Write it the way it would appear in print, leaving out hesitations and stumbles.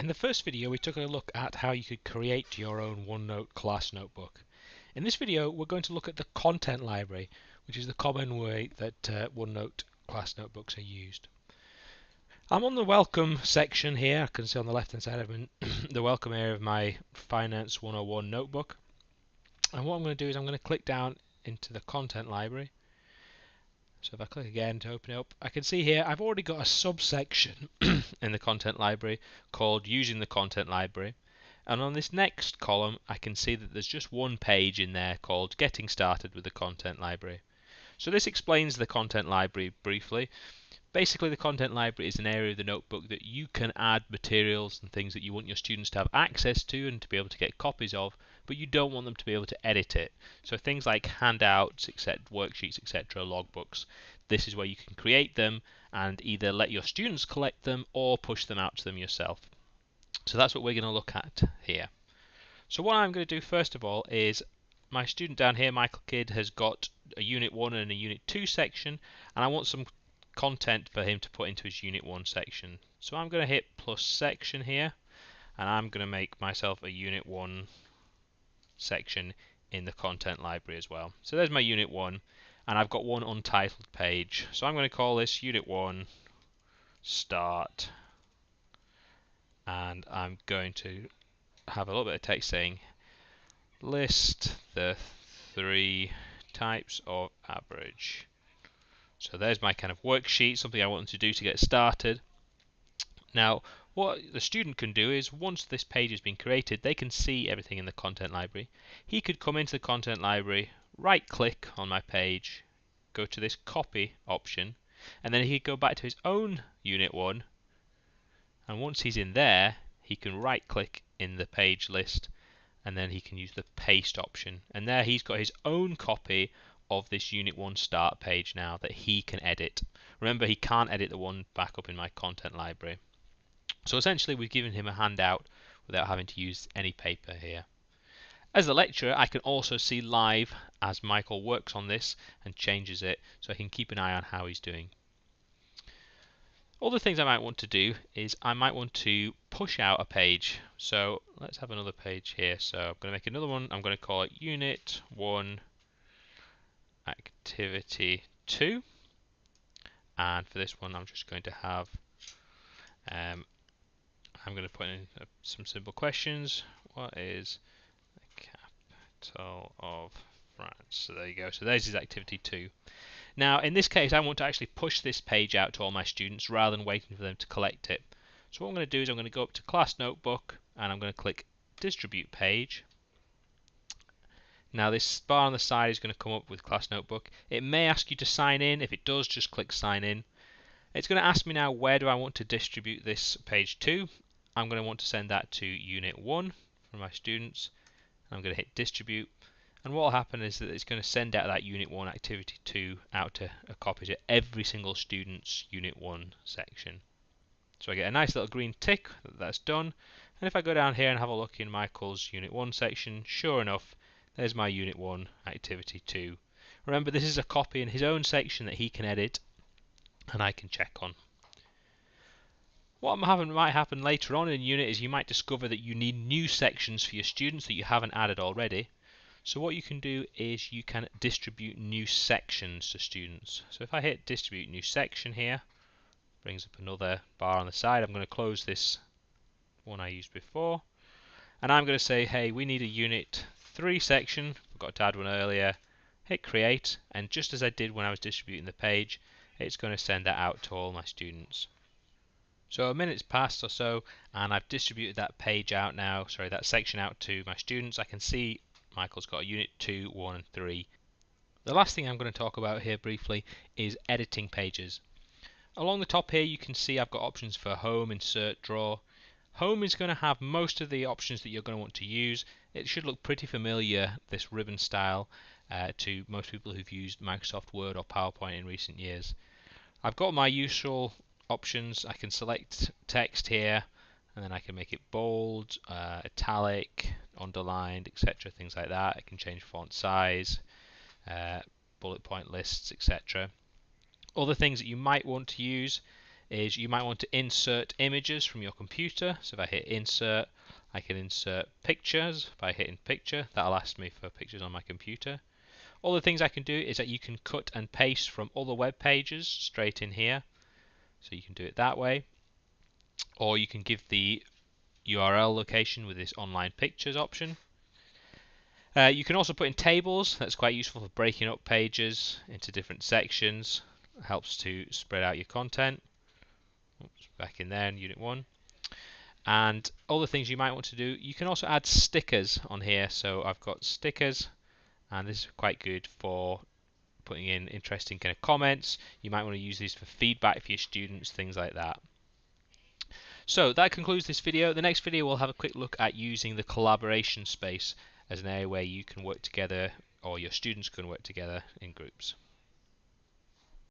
In the first video we took a look at how you could create your own OneNote class notebook. In this video we're going to look at the content library, which is the common way that OneNote class notebooks are used. I'm on the welcome section here. I can see on the left hand side of the welcome area of my Finance 101 notebook. And what I'm going to do is I'm going to click down into the content library. So if I click again to open it up, I can see here I've already got a subsection in the content library called Using the Content Library. And on this next column I can see that there's just one page in there called Getting Started with the Content Library. So this explains the content library briefly. Basically, the content library is an area of the notebook that you can add materials and things that you want your students to have access to and to be able to get copies of, but you don't want them to be able to edit it. So things like handouts, etc., worksheets, etc., logbooks, this is where you can create them and either let your students collect them or push them out to them yourself. So that's what we're going to look at here. So what I'm going to do first of all is my student down here, Michael Kidd, has got a Unit 1 and a Unit 2 section, and I want some content for him to put into his Unit 1 section. So I'm going to hit plus section here, and I'm going to make myself a Unit 1 section in the content library as well. So there's my Unit 1, and I've got one untitled page. So I'm going to call this Unit 1 Start, and I'm going to have a little bit of text saying list the 3 types of average. So there's my kind of worksheet, something I want them to do to get started. Now, what the student can do is, once this page has been created, they can see everything in the content library. He could come into the content library, right click on my page, go to this copy option, and then he could go back to his own Unit 1, and once he's in there, he can right click in the page list, and then he can use the paste option, and there he's got his own copy of this Unit 1 start page now that he can edit. Remember, he can't edit the one back up in my content library. So essentially we've given him a handout without having to use any paper here. As the lecturer, I can also see live as Michael works on this and changes it, so I can keep an eye on how he's doing. Other things I might want to do is I might want to push out a page. So let's have another page here. So I'm going to make another one. I'm going to call it Unit 1 Activity 2, and for this one I'm just going to have I'm going to put in some simple questions. What is the capital of France? So there you go. So there's his activity 2. Now in this case I want to actually push this page out to all my students rather than waiting for them to collect it. So what I'm going to do is I'm going to go up to Class Notebook and I'm going to click Distribute Page. Now this bar on the side is going to come up with Class Notebook. It may ask you to sign in. If it does, just click Sign In. It's going to ask me now, where do I want to distribute this page to? I'm going to want to send that to Unit 1 for my students. I'm going to hit Distribute, and what will happen is that it's going to send out that Unit 1 Activity 2 out to a copy to every single student's Unit 1 section. So I get a nice little green tick that that's done, and if I go down here and have a look in Michael's Unit 1 section, sure enough, there's my Unit 1 Activity 2. Remember, this is a copy in his own section that he can edit and I can check on. What might happen later on in a unit is you might discover that you need new sections for your students that you haven't added already. So what you can do is you can distribute new sections to students. So if I hit Distribute New Section here, brings up another bar on the side. I'm going to close this one I used before, and I'm going to say, hey, we need a Unit 3 section. Forgot to add one earlier. Hit Create, and just as I did when I was distributing the page, it's going to send that out to all my students. So a minute's passed or so, and I've distributed that page out now, that section out to my students. I can see Michael's got a Unit 2, 1 and 3. The last thing I'm going to talk about here briefly is editing pages. Along the top here you can see I've got options for Home, Insert, Draw. Home is going to have most of the options that you're going to want to use. It should look pretty familiar, this ribbon style, to most people who've used Microsoft Word or PowerPoint in recent years. I've got my usual options. I can select text here, and then I can make it bold, italic, underlined, etc., things like that. I can change font size, bullet point lists, etc. Other things that you might want to use is you might want to insert images from your computer. So if I hit insert, I can insert pictures. By hitting picture, that'll ask me for pictures on my computer. All the things I can do is that you can cut and paste from other web pages straight in here. So you can do it that way. Or you can give the URL location with this online pictures option. You can also put in tables. That's quite useful for breaking up pages into different sections. It helps to spread out your content. Oops, back in there in Unit 1. And all the things you might want to do, you can also add stickers on here. So I've got stickers, and this is quite good for putting in interesting kind of comments. You might want to use these for feedback for your students, things like that. So that concludes this video. The next video we'll have a quick look at using the collaboration space as an area where you can work together, or your students can work together in groups.